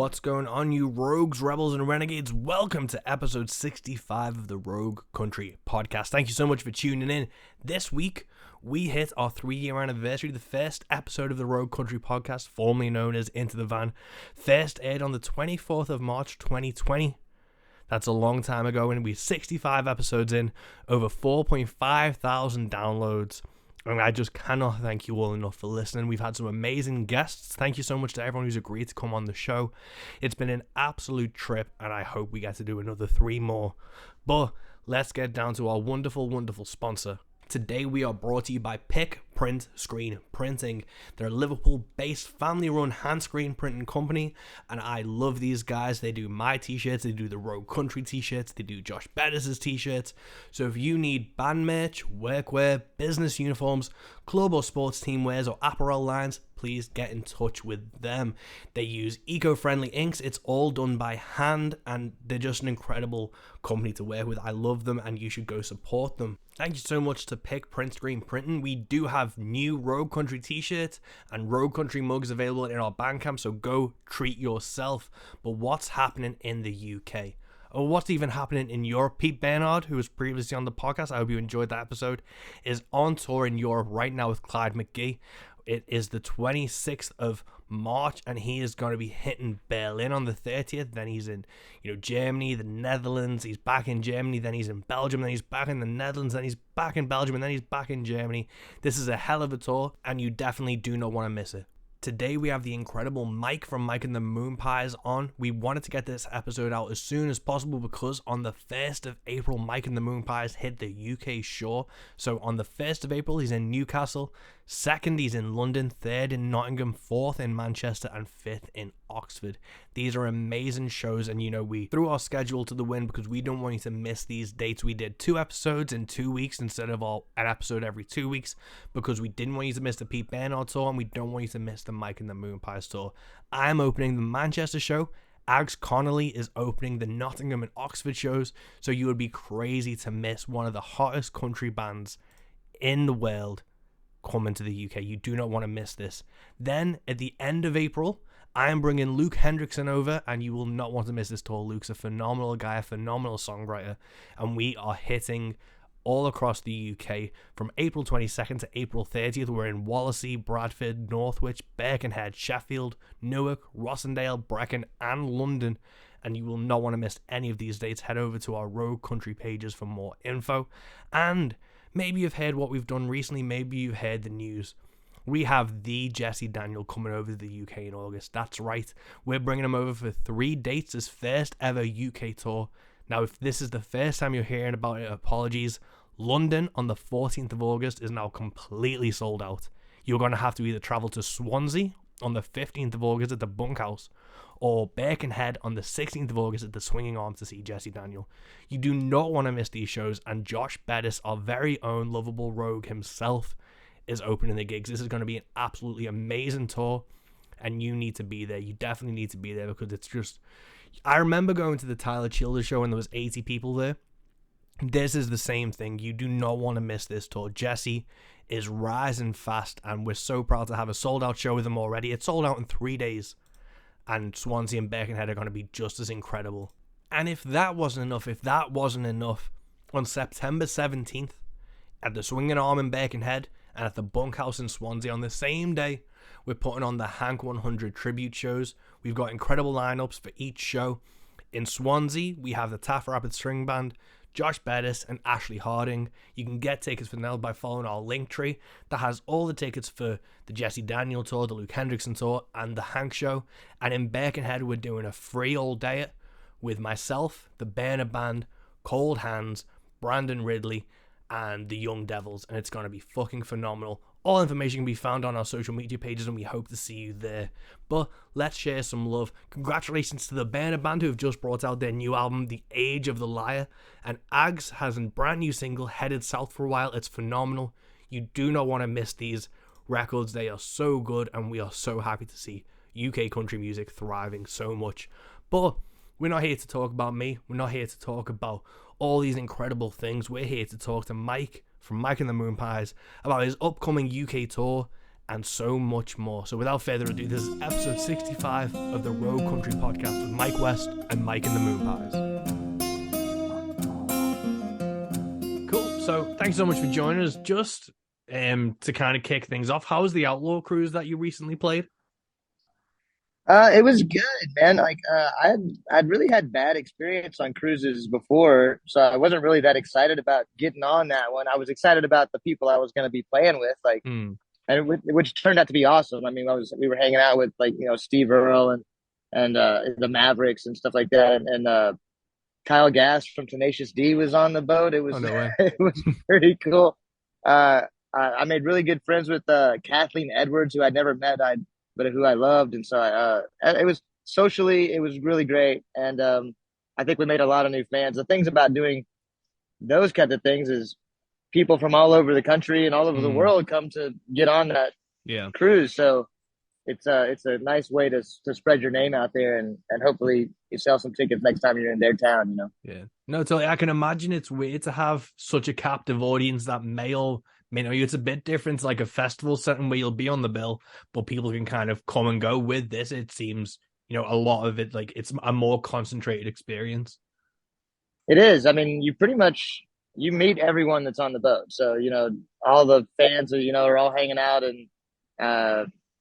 What's going on, you rogues, rebels, and renegades? Welcome to episode 65 of the Rogue Country podcast. Thank you so much for tuning in. This week, we hit our 3-year anniversary. The first episode of the Rogue Country podcast, formerly known as Into the Van, first aired on the 24th of March 2020. That's a long time ago, and we're 65 episodes in, over 4.5 thousand downloads. And I just cannot thank you all enough for listening. We've had some amazing guests. Thank you so much to everyone who's agreed to come on the show. It's been an absolute trip, and I hope we get to do another 3 more. But let's get down to our wonderful, wonderful sponsor. Today we are brought to you by Pick Print Screen Printing. They're a Liverpool-based, family-run hand screen printing company, and I love these guys. They do my t-shirts, they do the Rogue Country t-shirts, they do Josh Bettis' t-shirts. So if you need band merch, workwear, business uniforms, club or sports team wears, or apparel lines, please get in touch with them. They use eco-friendly inks. It's all done by hand, and they're just an incredible company to work with. I love them, and you should go support them. Thank you so much to Pick Print Screen Printing. We do have new Rogue Country t-shirts and Rogue Country mugs available in our Bandcamp, so go treat yourself. But what's happening in the UK? Or what's even happening in Europe? Pete Bernard, who was previously on the podcast, I hope you enjoyed that episode, is on tour in Europe right now with Clyde McGee. It is the 26th of March, and he is going to be hitting Berlin on the 30th. Then he's in, Germany, the Netherlands. He's back in Germany. Then he's in Belgium. Then he's back in the Netherlands. Then he's back in Belgium. And then he's back in Germany. This is a hell of a tour, and you definitely do not want to miss it. Today we have the incredible Mike from Mike and the Moonpies on. We wanted to get this episode out as soon as possible because on the 1st of April, Mike and the Moonpies hit the UK shore. So on the 1st of April, he's in Newcastle. 2nd, he's in London. 3rd, in Nottingham. 4th, in Manchester. And 5th, in Oxford. These are amazing shows, and we threw our schedule to the wind because we don't want you to miss these dates. We did 2 episodes in 2 weeks instead of an episode every 2 weeks because we didn't want you to miss the Pete Bernard tour, and we don't want you to miss the Mike and the Moonpies tour. I'm opening the Manchester show. Ags Connolly is opening the Nottingham and Oxford shows, so you would be crazy to miss one of the hottest country bands in the world coming to the UK. You do not want to miss this. Then at the end of April, I am bringing Luke Hendrickson over, and you will not want to miss this tour. Luke's a phenomenal guy, a phenomenal songwriter, and we are hitting all across the UK from April 22nd to April 30th. We're in Wallasey, Bradford, Northwich, Birkenhead, Sheffield, Newark, Rossendale, Brecon, and London, and you will not want to miss any of these dates. Head over to our Rogue Country pages for more info, and maybe you've heard what we've done recently. Maybe you've heard the news. We have the Jesse Daniel coming over to the UK in August. That's right. We're bringing him over for 3 dates, his first ever UK tour. Now, if this is the first time you're hearing about it, apologies. London on the 14th of August is now completely sold out. You're going to have to either travel to Swansea on the 15th of August at the Bunkhouse, or Birkenhead on the 16th of August at the Swinging Arm to see Jesse Daniel. You do not want to miss these shows, and Josh Bettis, our very own lovable rogue himself, is opening the gigs. This is going to be an absolutely amazing tour, and you need to be there. You definitely need to be there because it's just... I remember going to the Tyler Childers show and there was 80 people there. This is the same thing. You do not want to miss this tour. Jesse is rising fast, and we're so proud to have a sold-out show with him already. It's sold out in 3 days, and Swansea and Birkenhead are going to be just as incredible. And if that wasn't enough, on September 17th, at the Swinging Arm in Birkenhead, and at the Bunkhouse in Swansea on the same day, we're putting on the Hank 100 tribute shows. We've got incredible lineups for each show. In Swansea, we have the Taff Rapid String Band, Josh Bettis, and Ashley Harding. You can get tickets for now by following our link tree that has all the tickets for the Jesse Daniel tour, the Luke Hendrickson tour, and the Hank show. And in Birkenhead, we're doing a free all-day with myself, the Burner Band, Cold Hands, Brandon Ridley, and the Young Devils, and it's going to be fucking phenomenal. All information can be found on our social media pages, and we hope to see you there. But let's share some love. Congratulations to the Burner Band, who have just brought out their new album, The Age of the Liar, and Ags has a brand new single, Headed South for a While. It's phenomenal. You do not want to miss these records. They are so good, and we are so happy to see UK country music thriving so much. But we're not here to talk about me. We're not here to talk about all these incredible things. We're here to talk to Mike from Mike and the Moonpies about his upcoming UK tour and so much more. So without further ado, this is episode 65 of the Rogue Country Podcast with Mike West and Mike and the Moonpies. Cool. So thanks so much for joining us. Just to kind of kick things off, how was the Outlaw cruise that you recently played? It was good, man. I'd really had bad experience on cruises before, so I wasn't really that excited about getting on that one. I was excited about the people I was going to be playing with, which turned out to be awesome. I mean, we were hanging out with Steve Earle and the Mavericks and stuff like that, and Kyle Gass from Tenacious D was on the boat. It was no way. It was pretty cool. I made really good friends with Kathleen Edwards, who I'd never met, but who I loved, and so it was socially, it was really great, and I think we made a lot of new fans. The things about doing those kinds of things is people from all over the country and all over the world come to get on that cruise. So it's a nice way to spread your name out there, and hopefully you sell some tickets next time you're in their town. Yeah, no, totally. I can imagine it's weird to have such a captive audience that it's a bit different. It's like a festival setting where you'll be on the bill, but people can kind of come and go. With this, it seems, a lot of it, like, it's a more concentrated experience. It is. I mean, you meet everyone that's on the boat. So, all the fans are all hanging out, and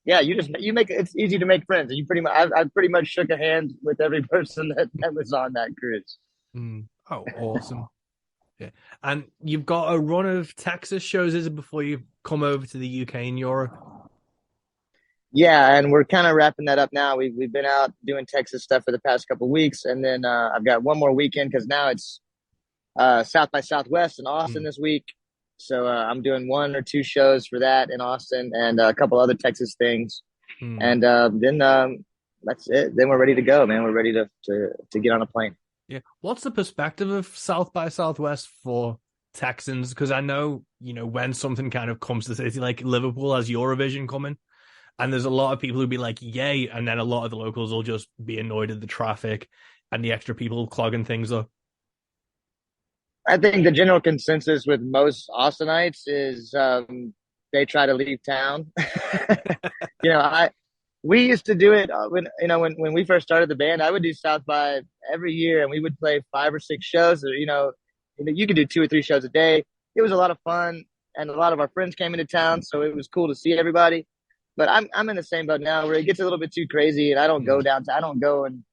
it's easy to make friends. And I pretty much shook a hand with every person that was on that cruise. Oh, awesome. Yeah. And you've got a run of Texas shows, is it, before you come over to the UK and Europe? Yeah, and we're kind of wrapping that up now. We've been out doing Texas stuff for the past couple of weeks, and then I've got one more weekend because now it's South by Southwest in Austin this week. So I'm doing 1 or 2 shows for that in Austin, and a couple other Texas things. And then that's it. Then we're ready to go, man. We're ready to get on a plane. Yeah. What's the perspective of South by Southwest for Texans? Because I know, when something kind of comes to city, like Liverpool has Eurovision coming, and there's a lot of people who'd be like, yay, and then a lot of the locals will just be annoyed at the traffic and the extra people clogging things up. I think the general consensus with most Austinites is they try to leave town. We used to do it when we first started the band. I would do South by every year, and we would play 5 or 6 shows. Or, you could do 2 or 3 shows a day. It was a lot of fun, and a lot of our friends came into town, so it was cool to see everybody. But I'm in the same boat now, where it gets a little bit too crazy, and I don't go I don't go and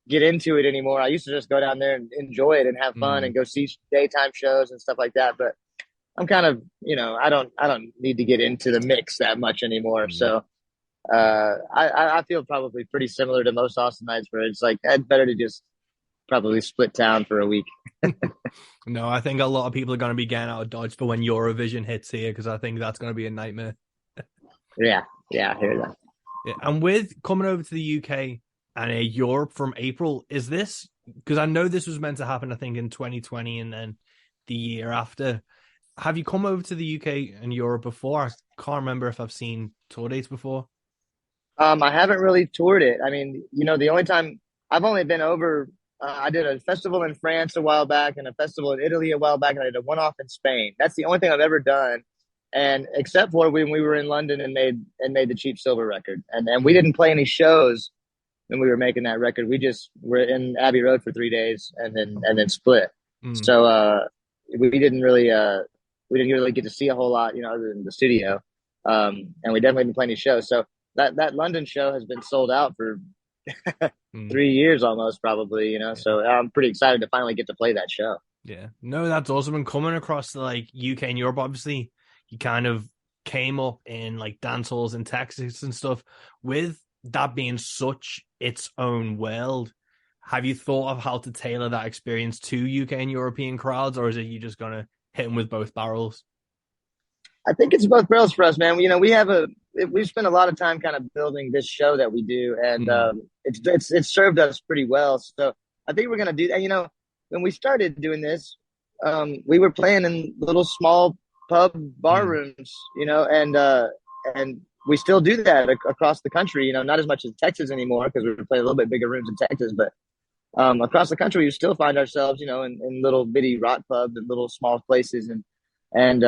get into it anymore. I used to just go down there and enjoy it and have fun and go see daytime shows and stuff like that. But I'm kind of, I don't need to get into the mix that much anymore. So. I feel probably pretty similar to most Austinites, where it's like, I'd better to just probably split town for a week. No, I think a lot of people are going to be getting out of Dodge for when Eurovision hits here, because I think that's going to be a nightmare. Yeah, I hear that. Yeah, and with coming over to the UK and Europe from April, is this, because I know this was meant to happen, I think, in 2020 and then the year after. Have you come over to the UK and Europe before? I can't remember if I've seen tour dates before. I haven't really toured it. I mean, the only time I've only been over, I did a festival in France a while back and a festival in Italy a while back, and I did a one-off in Spain. That's the only thing I've ever done. And except for when we were in London and made the Cheap Silver record. And we didn't play any shows when we were making that record. We just were in Abbey Road for 3 days and then split. So we didn't really get to see a whole lot, other than the studio. And we definitely didn't play any shows. So that London show has been sold out for 3 years almost, probably, so I'm pretty excited to finally get to play that show. Yeah, no, that's awesome. And coming across to like UK and Europe, obviously you kind of came up in like dance halls in Texas and stuff. With that being such its own world, have you thought of how to tailor that experience to UK and European crowds, or is it you just gonna hit them with both barrels? I think it's both barrels for us, man. We've spent a lot of time kind of building this show that we do, and it's served us pretty well. So I think we're gonna do that. When we started doing this, we were playing in little small pub bar rooms, and we still do that across the country. Not as much as Texas anymore, because we're playing a little bit bigger rooms in Texas, but across the country, we still find ourselves, in little bitty rock pubs and little small places, and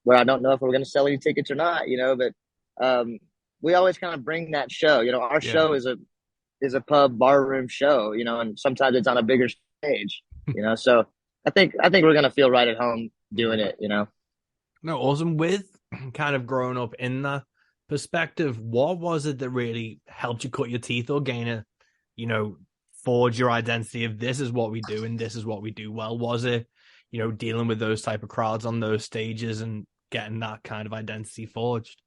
where I don't know if we're going to sell any tickets or not, but um, we always kind of bring that show. Our Yeah. show is a pub bar room show. And sometimes it's on a bigger stage. So I think we're gonna feel right at home doing Mm. it. No, awesome. With kind of growing up in that perspective, what was it that really helped you cut your teeth or gain a, you know, forge your identity of this is what we do and this is what we do well? Was it, dealing with those type of crowds on those stages and getting that kind of identity forged?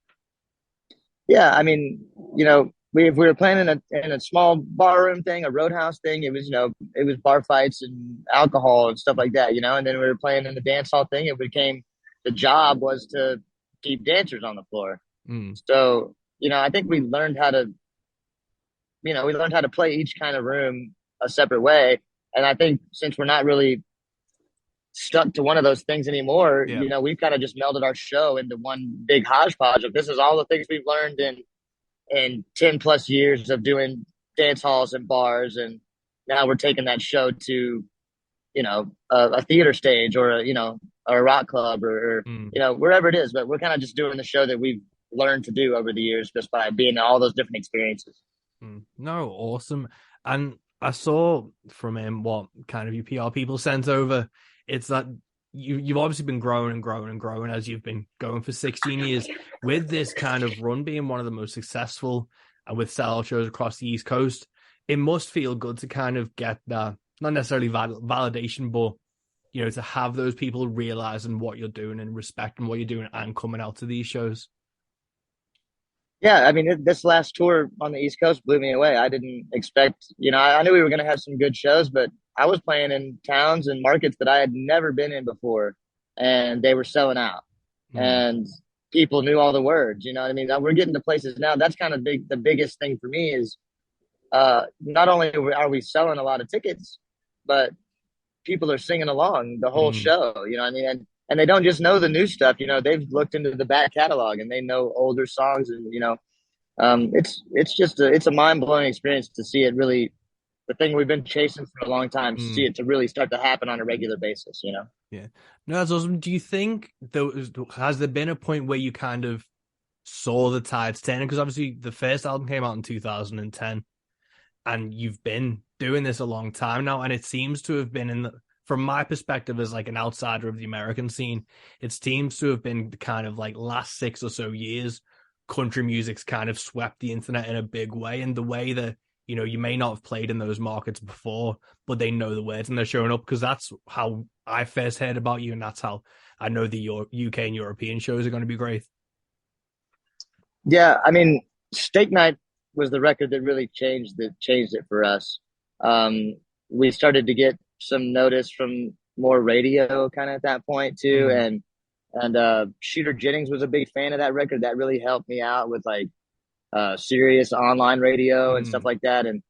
Yeah, I mean, if we were playing in a small bar room thing, a roadhouse thing, it was bar fights and alcohol and stuff like that. And then we were playing in the dance hall thing. It became the job was to keep dancers on the floor. Mm, So, I think we learned how to play each kind of room a separate way. And I think since we're not really stuck to one of those things anymore, yeah. we've kind of just melded our show into one big hodgepodge of this is all the things we've learned in 10 plus years of doing dance halls and bars. And now we're taking that show to, a theater stage or a rock club Mm. wherever it is. But we're kind of just doing the show that we've learned to do over the years just by being in all those different experiences. No, awesome. And I saw from him what kind of your PR people sent over. It's that you've obviously been growing and growing and growing as you've been going for 16 years with this kind of run being one of the most successful and with sellout shows across the East Coast. It must feel good to kind of get that, not necessarily validation, but to have those people realizing what you're doing and respecting what you're doing and coming out to these shows. Yeah, I mean, this last tour on the East Coast blew me away. I didn't expect, I knew we were going to have some good shows, but I was playing in towns and markets that I had never been in before, and they were selling out, Mm, and people knew all the words. You know what I mean? We're getting to places now. That's kind of big. The biggest thing for me is not only are we selling a lot of tickets, but people are singing along the whole mm, show. You know what I mean? And they don't just know the new stuff. They've looked into the back catalog and they know older songs, and it's a mind blowing experience to see it really, the thing we've been chasing for a long time, to see mm. it to really start to happen on a regular basis. Yeah. No, that's awesome. Do you think has there been a point where you kind of saw the tides turning? Because obviously the first album came out in 2010 and you've been doing this a long time now. And it seems to have been from my perspective as like an outsider of the American scene, it seems to have been kind of like last 6 or so years, country music's kind of swept the internet in a big way. And the way that, you may not have played in those markets before, but they know the words and they're showing up because that's how I first heard about you. And that's how I know the UK and European shows are going to be great. Yeah, I mean, Steak Night was the record that really changed it for us. We started to get some notice from more radio kind of at that point too, Mm, and Shooter Jennings was a big fan of that record. That really helped me out with like serious online radio and stuff mm, like that. And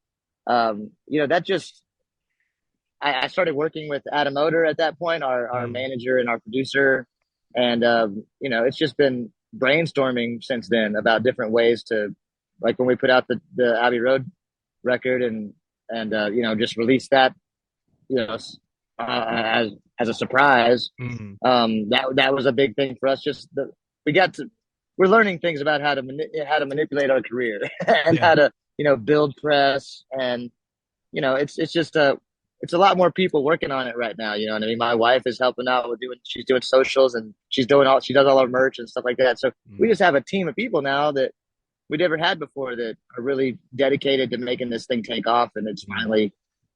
that just I started working with Adam Oder at that point, our mm, manager and our producer, and it's just been brainstorming since then about different ways to, like when we put out the Abbey Road record and just release that, you know as a surprise. mm. That was a big thing for us. Just we got to we're learning things about how to manipulate our career and Yeah. how to build press, and it's a lot more people working on it right now. You know what I mean? My wife is helping out with she's doing socials, and she does all our merch and stuff like that. So we Mm. just have a team of people now that we never had before that are really dedicated to making this thing take off. And it's Mm. finally,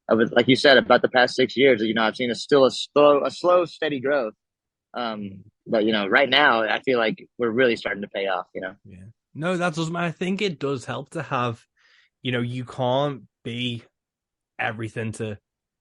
like you said, about the past 6 years, I've seen a slow, steady growth. Mm. But right now I feel like we're really starting to pay off. Yeah. No, that's awesome. I think it does help to have, you can't be everything to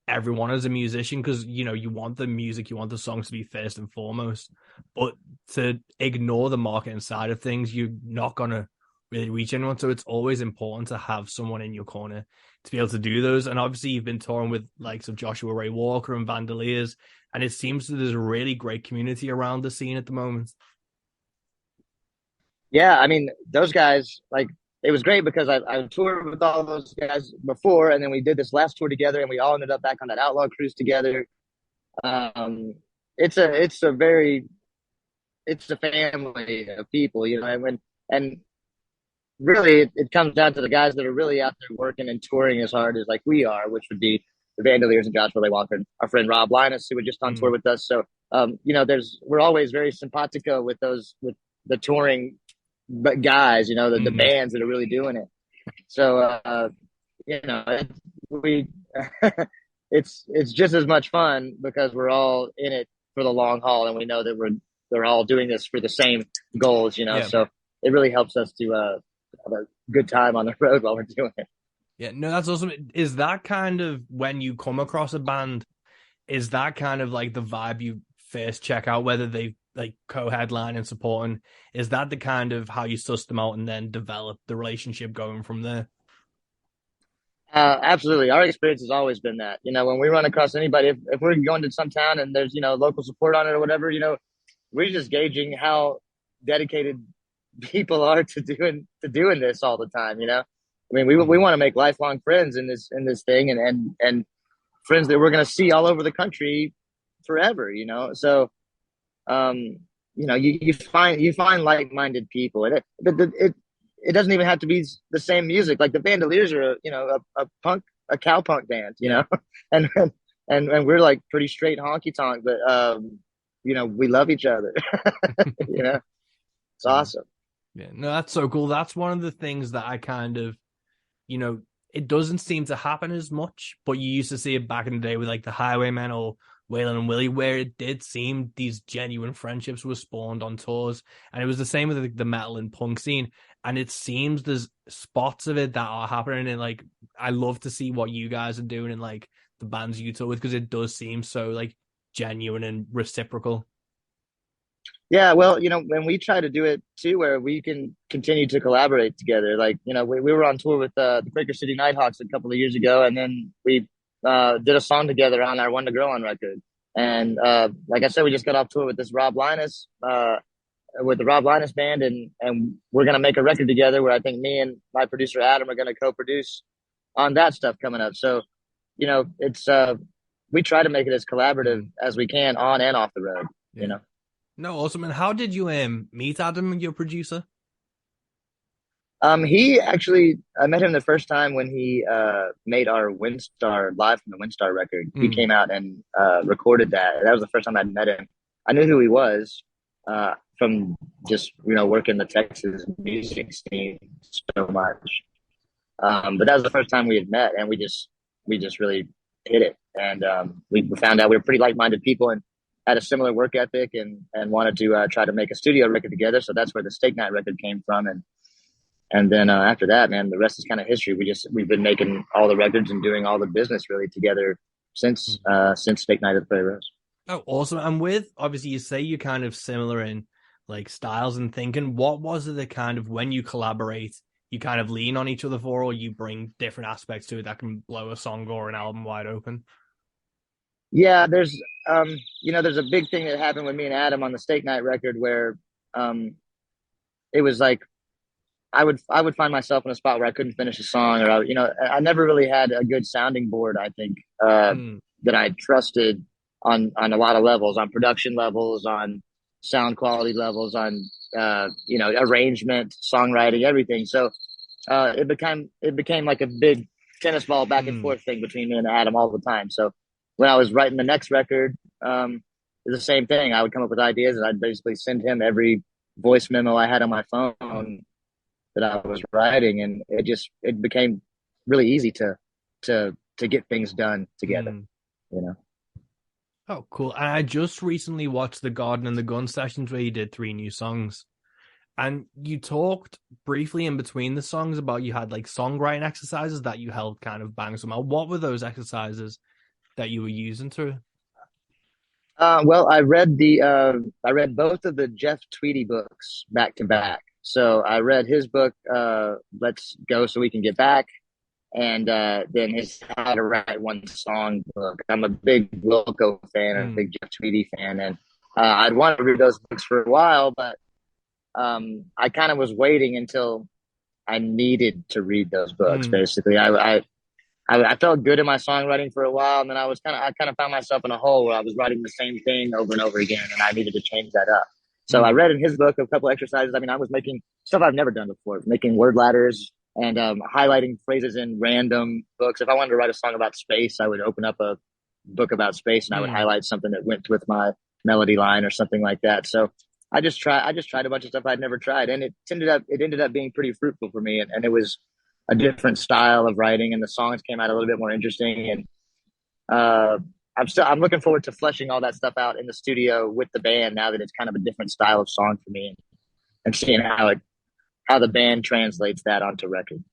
everyone as a musician because, you want the music, you want the songs to be first and foremost. But to ignore the marketing side of things, you're not going to really reach anyone. So it's always important to have someone in your corner to be able to do those. And obviously, you've been touring with likes of Joshua Ray Walker and Vandoliers. And it seems that there's a really great community around the scene at the moment. Yeah, I mean, those guys, like, it was great because I toured with all those guys before, and then we did this last tour together, and we all ended up back on that Outlaw cruise together. Um, it's a it's a very it's a family of people, and really it comes down to the guys that are really out there working and touring as hard as like we are, which would be the Vandoliers and Josh Willie Walker, and our friend Rob Linus, who was just on tour Mm, with us. So, we're always very simpatico with the touring guys, the mm. bands that are really doing it. So, we it's just as much fun because we're all in it for the long haul, and we know that they're all doing this for the same goals. Yeah. So it really helps us to have a good time on the road while we're doing it. Yeah, no, that's awesome. Is that kind of when you come across a band, is that kind of like the vibe you first check out, whether they like co-headline and supporting? Is that the kind of how you suss them out and then develop the relationship going from there? Absolutely. Our experience has always been that, when we run across anybody, if we're going to some town and there's, local support on it or whatever, we're just gauging how dedicated people are to doing this all the time. I mean, we Mm. want to make lifelong friends in this thing, and friends that we're going to see all over the country forever. So, um, you find like-minded people, and it doesn't even have to be the same music. Like the Vandoliers are, a cowpunk band, Yeah. and and we're like pretty straight honky tonk, but we love each other. you know, it's Mm. awesome. Yeah, no, that's so cool. That's one of the things that I kind of, you know, it doesn't seem to happen as much, but you used to see it back in the day with like the Highwaymen or Waylon and Willie, where it did seem these genuine friendships were spawned on tours. And it was the same with the metal and punk scene. And it seems there's spots of it that are happening. And like, I love to see what you guys are doing and like the bands you tour with, because it does seem so like genuine and reciprocal. Yeah, well, when we try to do it too, where we can continue to collaborate together. Like, we were on tour with the Quaker City Nighthawks a couple of years ago, and then we did a song together on our One to Grow On record. And like I said, we just got off tour with this Rob Linus, with the Rob Linus band, and we're gonna make a record together where I think me and my producer Adam are gonna co-produce on that stuff coming up. So, it's we try to make it as collaborative Mm. as we can on and off the road. You Yeah. know. No, awesome. And how did you meet Adam, your producer? He actually, I met him the first time when he made our Windstar live from the Windstar record. He Mm. came out and recorded that. That was the first time I'd met him. I knew who he was from just working the Texas music scene so much. But that was the first time we had met, and we just really hit it. And we found out we were pretty like-minded people and had a similar work ethic, and wanted to try to make a studio record together. So that's where the Steak Night record came from, and then after that, man, the rest is kind of history. We've been making all the records and doing all the business really together since Steak Night at the Prairie Rose. Oh, awesome. And with obviously you say you're kind of similar in like styles and thinking. What was it that kind of when you collaborate, you kind of lean on each other for, or you bring different aspects to it that can blow a song or an album wide open? Yeah, there's a big thing that happened with me and Adam on the Steak Night record where um, it was like I would find myself in a spot where I couldn't finish a song, or I never really had a good sounding board. I think Mm, that I trusted on a lot of levels, on production levels, on sound quality levels, on arrangement, songwriting, everything. So it became like a big tennis ball back and mm, forth thing between me and Adam all the time. So when I was writing the next record, it was the same thing. I would come up with ideas, and I'd basically send him every voice memo I had on my phone that I was writing, and it became really easy to get things done together. mm. You know. Oh, cool. And I just recently watched the Garden and the Gun sessions where you did 3 new songs. And you talked briefly in between the songs about you had like songwriting exercises that you held kind of bang some out. What were those exercises that you were using to? Well, I read both of the Jeff Tweedy books back to back. So I read his book, "Let's Go So We Can Get Back," and then his "How to Write One Song" book. I'm a big Wilco fan and a Mm, big Jeff Tweedy fan, and I'd wanted to read those books for a while, but I kind of was waiting until I needed to read those books. mm, Basically, I felt good in my songwriting for a while, and then I kind of found myself in a hole where I was writing the same thing over and over again, and I needed to change that up. So I read in his book a couple exercises. I mean, I was making stuff I've never done before, making word ladders and highlighting phrases in random books. If I wanted to write a song about space, I would open up a book about space and I would Mm. highlight something that went with my melody line or something like that. So I just tried a bunch of stuff I'd never tried, and it ended up being pretty fruitful for me. And it was a different style of writing, and the songs came out a little bit more interesting. And I'm looking forward to fleshing all that stuff out in the studio with the band now that it's kind of a different style of song for me, and seeing how the band translates that onto record.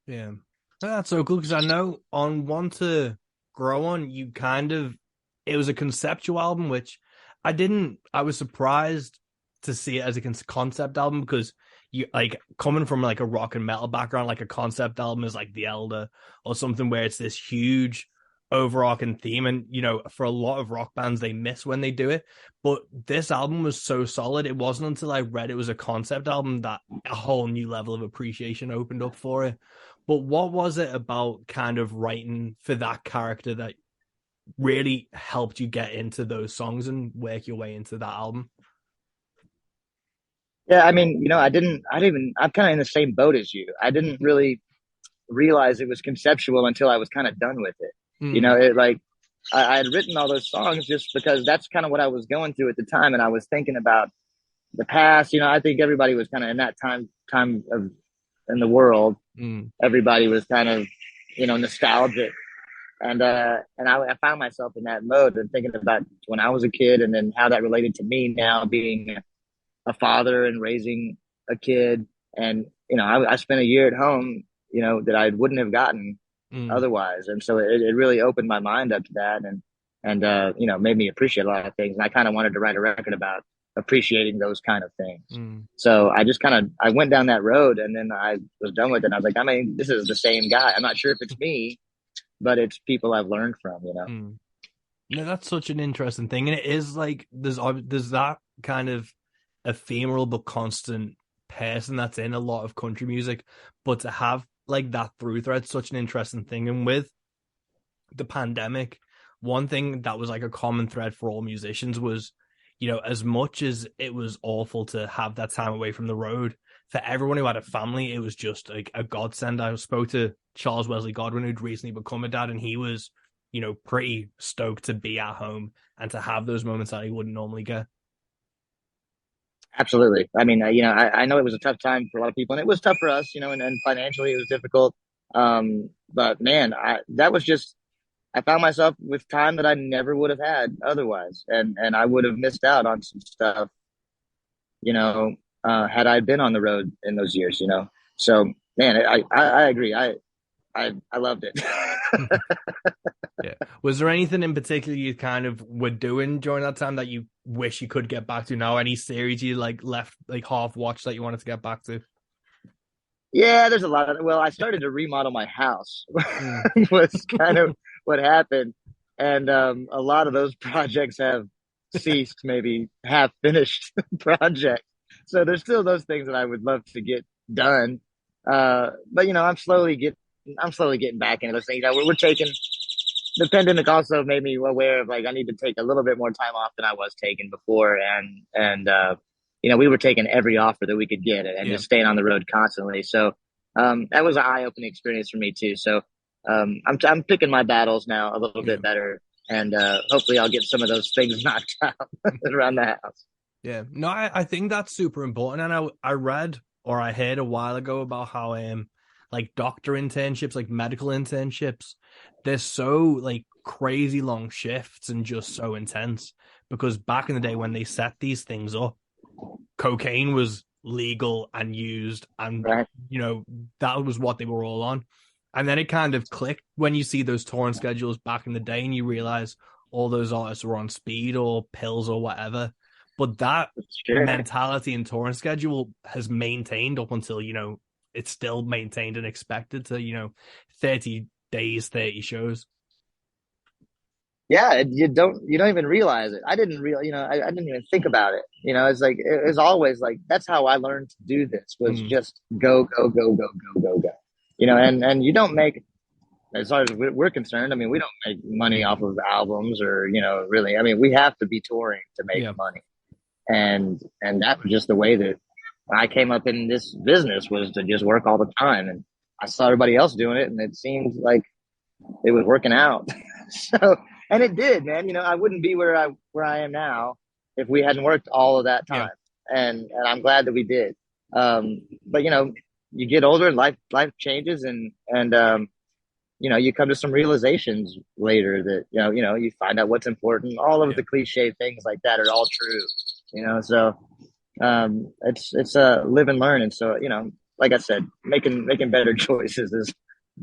Yeah. That's so cool because I know on One to Grow On, it was a conceptual album, which I was surprised to see it as a concept album because you like coming from like a rock and metal background, like a concept album is like The Elder or something where it's this huge overarching theme. And, for a lot of rock bands, they miss when they do it. But this album was so solid. It wasn't until I read it was a concept album that a whole new level of appreciation opened up for it. But what was it about kind of writing for that character that really helped you get into those songs and work your way into that album? Yeah, I mean, I'm kind of in the same boat as you. I didn't really realize it was conceptual until I was kind of done with it. Mm, I had written all those songs just because that's kind of what I was going through at the time, and I was thinking about the past. I think everybody was kind of in that time of in the world. mm, Everybody was kind of, nostalgic, and I found myself in that mode and thinking about when I was a kid, and then how that related to me now being a father and raising a kid. And, I spent a year at home, that I wouldn't have gotten mm, otherwise. And so it really opened my mind up to that and made me appreciate a lot of things. And I kind of wanted to write a record about appreciating those kind of things. mm. So I went down that road and then I was done with it. And I was like, I mean, this is the same guy. I'm not sure if it's me, but it's people I've learned from. Mm. No, that's such an interesting thing, and it is like there's that kind of ephemeral but constant person that's in a lot of country music, but to have like that through thread, such an interesting thing. And with the pandemic, one thing that was like a common thread for all musicians was, as much as it was awful to have that time away from the road, for everyone who had a family, it was just like a godsend. I spoke to Charles Wesley Godwin, who'd recently become a dad, and he was, pretty stoked to be at home and to have those moments that he wouldn't normally get. Absolutely. I mean, I know it was a tough time for a lot of people, and it was tough for us, and financially it was difficult. But man, that was just, I found myself with time that I never would have had otherwise, and I would have missed out on some stuff, had I been on the road in those years. So man, I agree. I loved it. Yeah. Was there anything in particular you kind of were doing during that time that you wish you could get back to now? Any series you like left like half watched that you wanted to get back to? Yeah, there's a lot of, well, I started to remodel my house Mm. was kind of what happened. And a lot of those projects have ceased, maybe half finished projects. So there's still those things that I would love to get done. But I'm slowly getting back into those things. We're taking, the pandemic also made me aware of like, I need to take a little bit more time off than I was taking before. And we were taking every offer that we could get and Yeah. just staying on the road constantly. So, that was an eye-opening experience for me too. So, I'm picking my battles now a little Yeah. bit better, and hopefully I'll get some of those things knocked out around the house. Yeah. No, I think that's super important. And I read or I heard a while ago about how like doctor internships, like medical internships, they're so like crazy long shifts and just so intense. Because back in the day when they set these things up, cocaine was legal and used, and Right? that was what they were all on. And then it kind of clicked when you see those touring schedules back in the day and you realize all those artists were on speed or pills or whatever. But that Sure. mentality and touring schedule has maintained up until, it's still maintained and expected to, 30 days, 30 shows. Yeah, you don't even realize it. I didn't I didn't even think about it. It's like it was always like that's how I learned to do this was Mm, just go go go go go go go. And you don't make, as far as we're concerned. I mean, we don't make money off of albums or really. I mean, we have to be touring to make yeah. money. and that was just the way that I came up in this business, was to just work all the time. And I saw everybody else doing it, and it seemed like it was working out. So, and it did, man. I wouldn't be where I am now if we hadn't worked all of that Yeah. time. And I'm glad that we did. But you get older, life changes, and you come to some realizations later that you find out what's important. All of Yeah. the cliche things like that are all true. So it's live and learn. And so like I said, making better choices is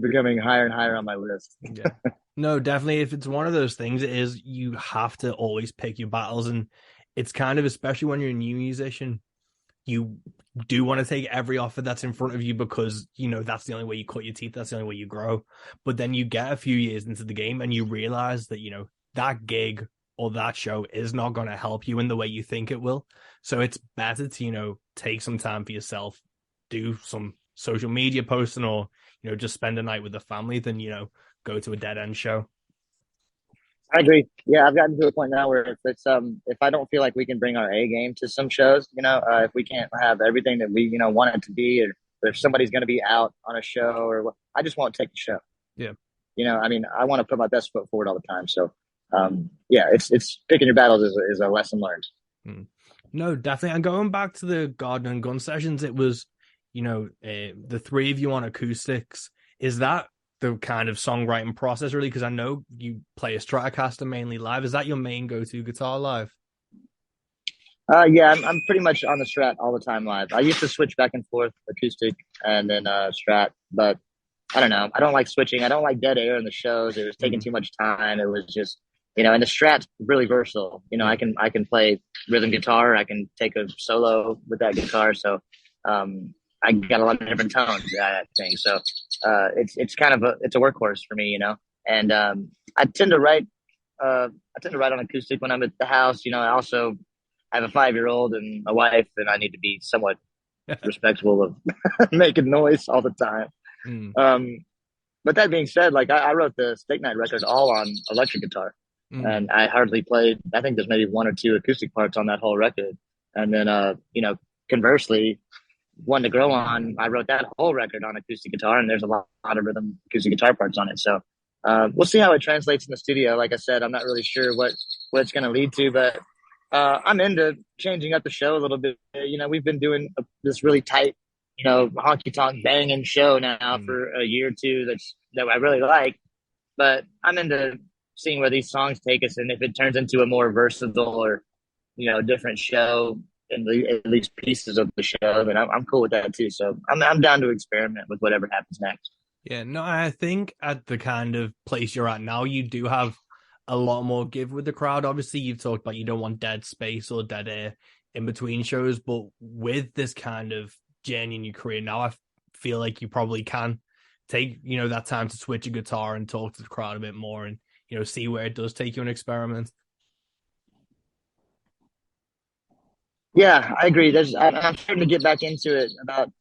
becoming higher and higher on my list. Yeah. No, definitely. If it's one of those things, it is, you have to always pick your battles. And it's kind of, especially when you're a new musician, you do want to take every offer that's in front of you because, that's the only way you cut your teeth. That's the only way you grow. But then you get a few years into the game and you realize that, that gig or that show is not going to help you in the way you think it will. So it's better to, take some time for yourself, do some social media posting, or, just spend a night with the family than, go to a dead end show. I agree. Yeah, I've gotten to a point now where if I don't feel like we can bring our A game to some shows, if we can't have everything that we want it to be, or if somebody's going to be out on a show, I just won't take the show. Yeah. I mean, I want to put my best foot forward all the time. So, yeah, it's picking your battles is a lesson learned. No, definitely. And going back to the Garden and Gun sessions, it was, the three of you on acoustics. Is that the kind of songwriting process, really? Because I know you play a Stratocaster mainly live. Is that your main go-to guitar live? Yeah, I'm pretty much on the Strat all the time live. I used to switch back and forth acoustic and then Strat, but I don't know. I don't like switching. I don't like dead air in the shows. It was taking too much time. It was just, and the Strat's really versatile. I can play rhythm guitar. I can take a solo with that guitar. So, I got a lot of different tones, that thing. So, it's kind of it's a workhorse for me, and, I tend to write on acoustic when I'm at the house. I also have a 5-year-old and a wife, and I need to be somewhat respectful of making noise all the time. But that being said, like I wrote the Steak Night record all on electric guitar, and I hardly played. I think there's maybe 1 or 2 acoustic parts on that whole record. And then, conversely, One to Grow On, I wrote that whole record on acoustic guitar, and there's a lot of rhythm acoustic guitar parts on it. So we'll see how it translates in the studio. Like I said, I'm not really sure what it's going to lead to, but I'm into changing up the show a little bit. We've been doing this really tight, honky tonk banging show now for a year or two that I really like. But I'm into seeing where these songs take us, and if it turns into a more versatile or different show in at least pieces of the show, then I'm cool with that too. So I'm down to experiment with whatever happens next. Yeah, no, I think at the kind of place you're at now, you do have a lot more give with the crowd. Obviously, you've talked about you don't want dead space or dead air in between shows, but with this kind of journey in your career now, I feel like you probably can take, that time to switch a guitar and talk to the crowd a bit more and, see where it does take you and experiment. Yeah, I agree. I'm starting to get back into it about,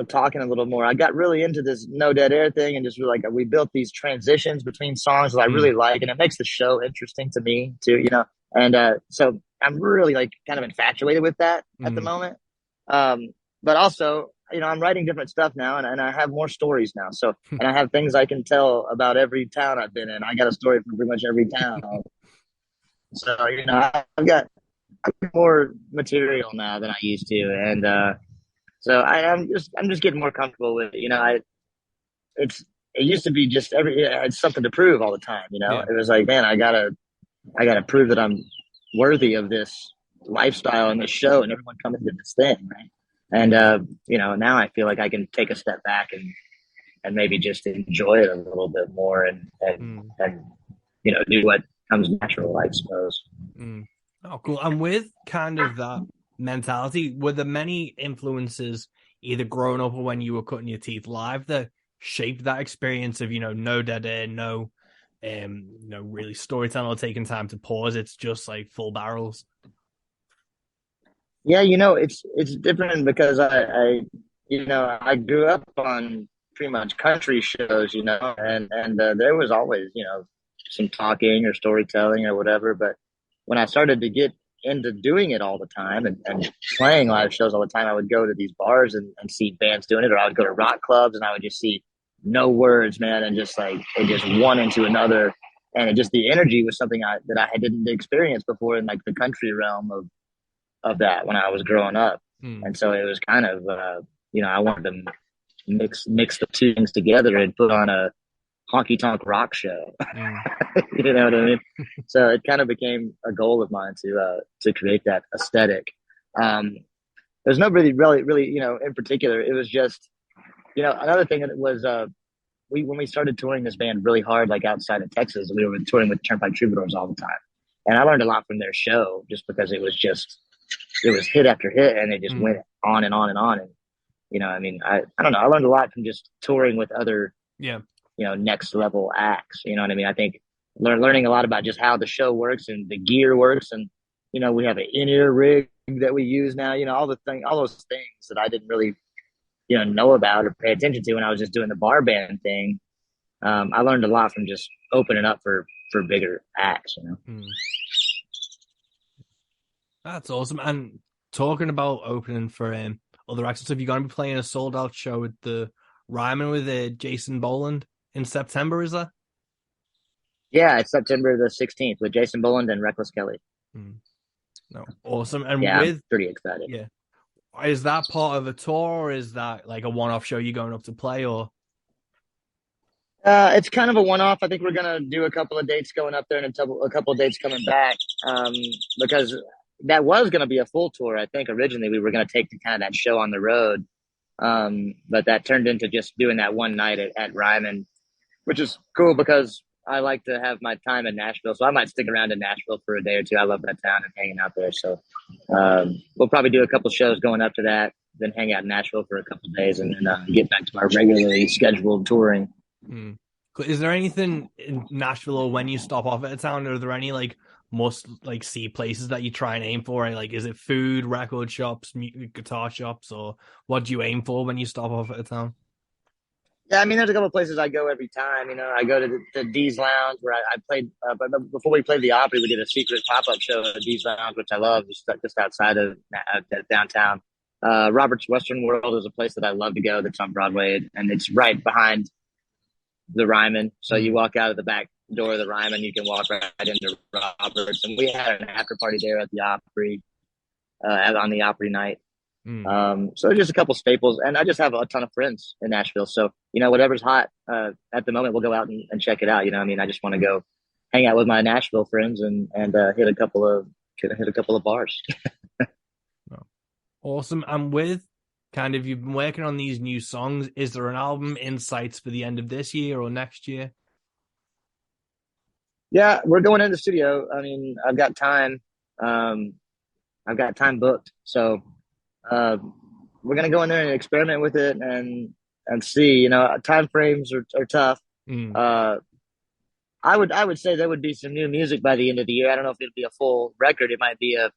talking a little more. I got really into this no dead air thing and just like we built these transitions between songs that I really like, and it makes the show interesting to me too, And so I'm really like kind of infatuated with that at the moment. But also, I'm writing different stuff now, and I have more stories now. So, and I have things I can tell about every town I've been in. I got a story from pretty much every town. So, I've got more material now than I used to, and so I'm just getting more comfortable with it. It used to be just it's something to prove all the time. Yeah. It was like, man, I gotta prove that I'm worthy of this lifestyle and this show and everyone coming to this thing, right? And now I feel like I can take a step back and maybe just enjoy it a little bit more and do what comes natural, I suppose. Oh, cool. And with kind of that mentality, were there many influences either growing up or when you were cutting your teeth live that shaped that experience of, no dead air, no really storytelling or taking time to pause? It's just like full barrels. Yeah, it's different because I grew up on pretty much country shows, and there was always, some talking or storytelling or whatever. But when I started to get into doing it all the time and playing live shows all the time, I would go to these bars and see bands doing it, or I would go to rock clubs and I would just see no words, man, and just like it just one into another, and it just the energy was something that I didn't experience before in like the country realm of that when I was growing up, and so it was kind of I wanted to mix the two things together and put on a honky tonk rock show. You know what I mean? So it kind of became a goal of mine to create that aesthetic. There's no really, in particular. It was just, another thing that was, when we started touring this band really hard, like outside of Texas, we were touring with Turnpike Troubadours all the time. And I learned a lot from their show just because it was hit after hit and it just went on and on and on. And, I don't know. I learned a lot from just touring with other, next level acts. You know what I mean? I think learning a lot about just how the show works and the gear works. And, we have an in-ear rig that we use now, all those things that I didn't really, know about or pay attention to when I was just doing the bar band thing. I learned a lot from just opening up for bigger acts, That's awesome. And talking about opening for other acts, have you going to be playing a sold out show with the Ryman with Jason Boland in September, is that? Yeah, it's September the 16th with Jason Boland and Reckless Kelly. No, awesome. And yeah, I'm pretty excited. Yeah. Is that part of a tour, or is that like a one-off show you're going up to play, or? It's kind of a one-off. I think we're going to do a couple of dates going up there and a couple of dates coming back, because that was going to be a full tour. I think originally we were going to take kind of that show on the road, but that turned into just doing that one night at Ryman, which is cool because I like to have my time in Nashville, so I might stick around in Nashville for a day or two. I love that town and hanging out there. So we'll probably do a couple shows going up to that, then hang out in Nashville for a couple of days, and then get back to our regularly scheduled touring. Is there anything in Nashville, or when you stop off at a town, are there any like must like see places that you try and aim for? Like, is it food, record shops, guitar shops, or what do you aim for when you stop off at a town? Yeah, I mean, there's a couple of places I go every time. I go to Dee's Lounge where I played, but before we played the Opry, we did a secret pop-up show at Dee's Lounge, which I love, just outside of downtown. Robert's Western World is a place that I love to go that's on Broadway, and it's right behind the Ryman. So you walk out of the back door of the Ryman, you can walk right into Robert's. And we had an after party there at the Opry, on the Opry night. So just a couple staples, and I just have a ton of friends in Nashville. So, whatever's hot, at the moment, we'll go out and check it out. I just want to go hang out with my Nashville friends and hit a couple of bars. Awesome. And with kind of, you've been working on these new songs, is there an album in sights for the end of this year or next year? Yeah, we're going in the studio. I mean, I've got time. I've got time booked. So, we're going to go in there and experiment with it and see, time frames are tough. I would say there would be some new music by the end of the year. I don't know if it'd be a full record. It might be a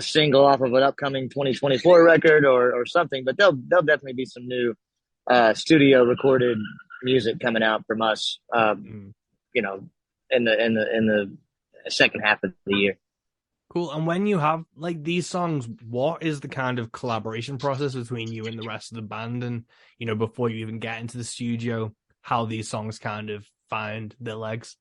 single off of an upcoming 2024 record or something, but there'll definitely be some new, studio recorded music coming out from us, in the second half of the year. Cool. And when you have like these songs, what is the kind of collaboration process between you and the rest of the band? And, before you even get into the studio, how these songs kind of find their legs?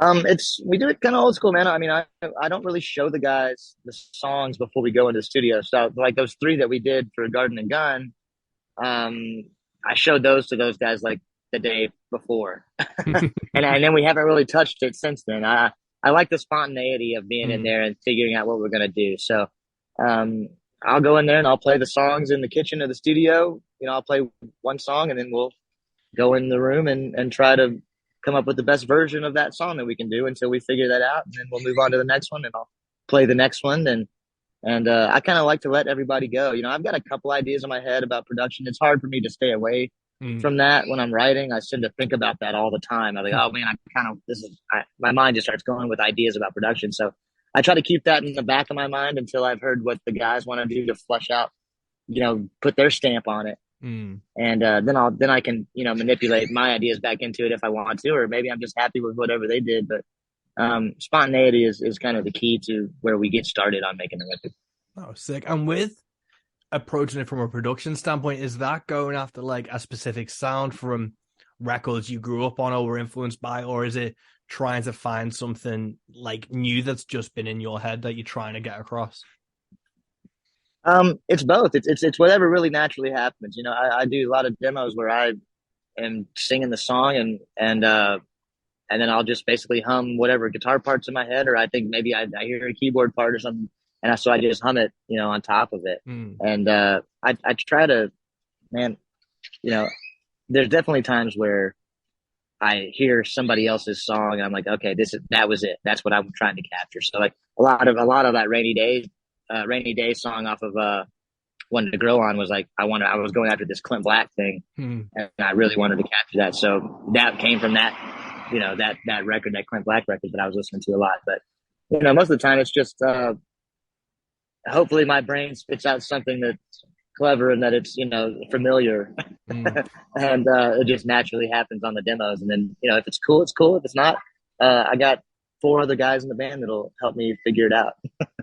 We do it kind of old school, man. I mean, I don't really show the guys the songs before we go into the studio. So like those 3 that we did for Garden and Gun, I showed those to those guys like the day before, and then we haven't really touched it since then. I like the spontaneity of being in there and figuring out what we're going to do. So, I'll go in there and I'll play the songs in the kitchen of the studio. I'll play one song and then we'll go in the room and try to come up with the best version of that song that we can do until we figure that out. And then we'll move on to the next one and I'll play the next one. And I kind of like to let everybody go. I've got a couple ideas in my head about production. It's hard for me to stay away from that when I'm writing. I tend to think about that all the time. I'm like, oh man, my mind just starts going with ideas about production. So I try to keep that in the back of my mind until I've heard what the guys want to do to flesh out, put their stamp on it. And then I can, manipulate my ideas back into it if I want to, or maybe I'm just happy with whatever they did. But Spontaneity is kind of the key to where we get started on making a record. Oh, sick. And with approaching it from a production standpoint, is that going after like a specific sound from records you grew up on or were influenced by, or is it trying to find something like new that's just been in your head that you're trying to get across? It's both. It's whatever really naturally happens. I do a lot of demos where I am singing the song and then I'll just basically hum whatever guitar parts in my head, or I think maybe I hear a keyboard part or something, and so I just hum it, on top of it. And I try to, man, you know, there's definitely times where I hear somebody else's song and I'm like, okay, that was it. That's what I'm trying to capture. So like a lot of that rainy day song off of One to Grow On was like I was going after this Clint Black thing, and I really wanted to capture that. So that came from that, that record, that Clint Black record that I was listening to a lot. But most of the time it's just hopefully my brain spits out something that's clever and that it's familiar, and it just naturally happens on the demos. And then if it's cool, it's cool. If it's not, I got 4 other guys in the band that'll help me figure it out.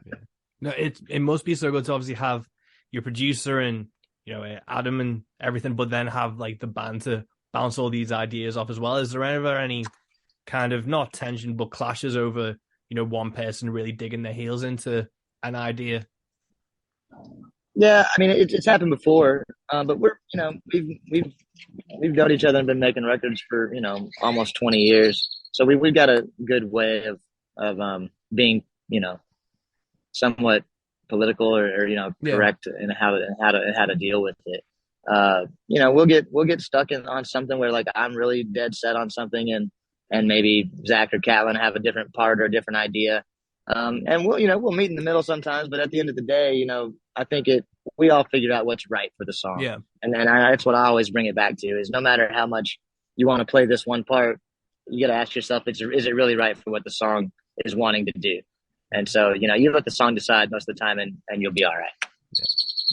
Yeah. No, it must be so good to obviously have your producer and Adam and everything, but then have like the band to bounce all these ideas off as well. Is there ever any kind of not tension but clashes over one person really digging their heels into an idea? Yeah, I mean it's happened before, but we've known each other and been making records for almost 20 years, so we've got a good way of being somewhat political or correct in how to deal with it. We'll get stuck on something where like I'm really dead set on something, and maybe Zach or Catlin have a different part or a different idea. And we'll meet in the middle sometimes, but at the end of the day, I think we all figured out what's right for the song. Yeah. And that's what I always bring it back to is no matter how much you want to play this one part, you got to ask yourself, is it really right for what the song is wanting to do? And so, you let the song decide most of the time and you'll be all right. Yeah.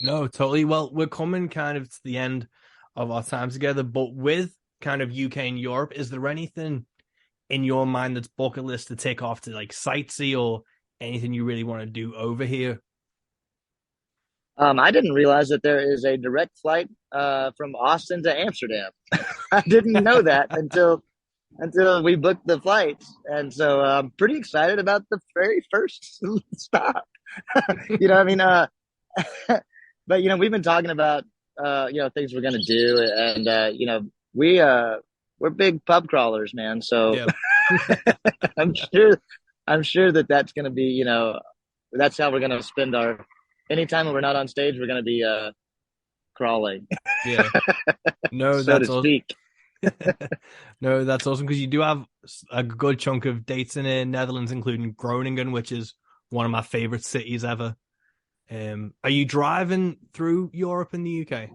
No, totally. Well, we're coming kind of to the end of our time together, but with kind of UK and Europe, is there anything in your mind that's bucket list to take off to like sightsee or anything you really want to do over here? I didn't realize that there is a direct flight from Austin to Amsterdam. I didn't know that until we booked the flights, and so I'm pretty excited about the very first stop. I mean, but we've been talking about things we're gonna do, and we're big pub crawlers, man. So yeah. I'm sure that's gonna be that's how we're gonna spend our anytime when we're not on stage. We're gonna be crawling. Yeah. No, so that's to awesome. speak. No, that's awesome because you do have a good chunk of dates in the Netherlands, including Groningen, which is one of my favorite cities ever. Are you driving through Europe and the UK?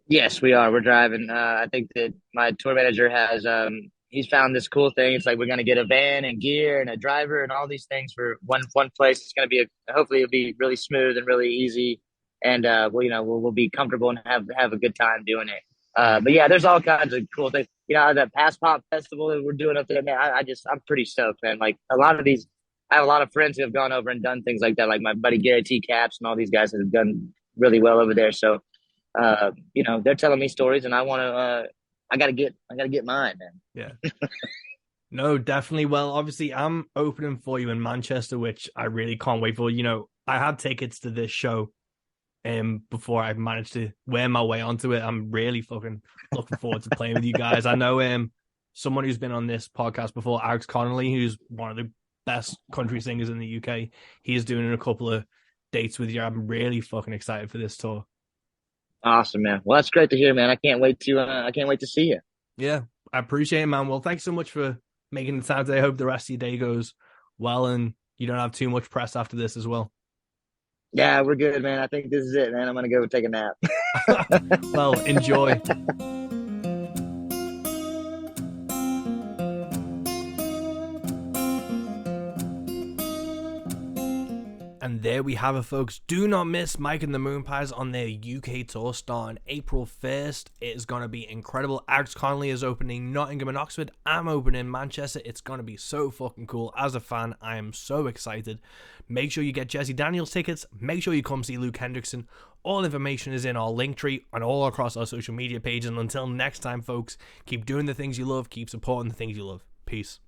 Yes, we are. We're driving. I think that my tour manager has he's found this cool thing. It's like we're gonna get a van and gear and a driver and all these things for one place. It's gonna be hopefully it'll be really smooth and really easy, and we'll be comfortable and have a good time doing it. But yeah, there's all kinds of cool things. That Pass Pop Festival that we're doing up there, man. I'm pretty stoked, man. Like a lot of these, I have a lot of friends who have gone over and done things like that. Like my buddy Gary T. Caps and all these guys have done really well over there. So, they're telling me stories, and I gotta get mine, man. Yeah. No, definitely. Well, obviously, I'm opening for you in Manchester, which I really can't wait for. I had tickets to this show before I managed to wear my way onto it. I'm really fucking looking forward to playing with you guys. I know someone who's been on this podcast before, Alex Connolly, who's one of the best country singers in the UK. He's doing a couple of dates with you. I'm really fucking excited for this tour. Awesome, man. Well, that's great to hear, man. I can't wait to see you. Yeah, I appreciate it, man. Well, thanks so much for making the time today. I hope the rest of your day goes well and you don't have too much press after this as well. Yeah, we're good, man. I think this is it, man. I'm going to go take a nap. Well, enjoy. And there we have it, folks. Do not miss Mike and the Moonpies on their UK tour starting April 1st. It is going to be incredible. Alex Connolly is opening Nottingham and Oxford. I'm opening Manchester. It's going to be so fucking cool. As a fan, I am so excited. Make sure you get Jesse Daniels tickets. Make sure you come see Luke Hendrickson. All information is in our link tree and all across our social media pages. And until next time, folks, keep doing the things you love. Keep supporting the things you love. Peace.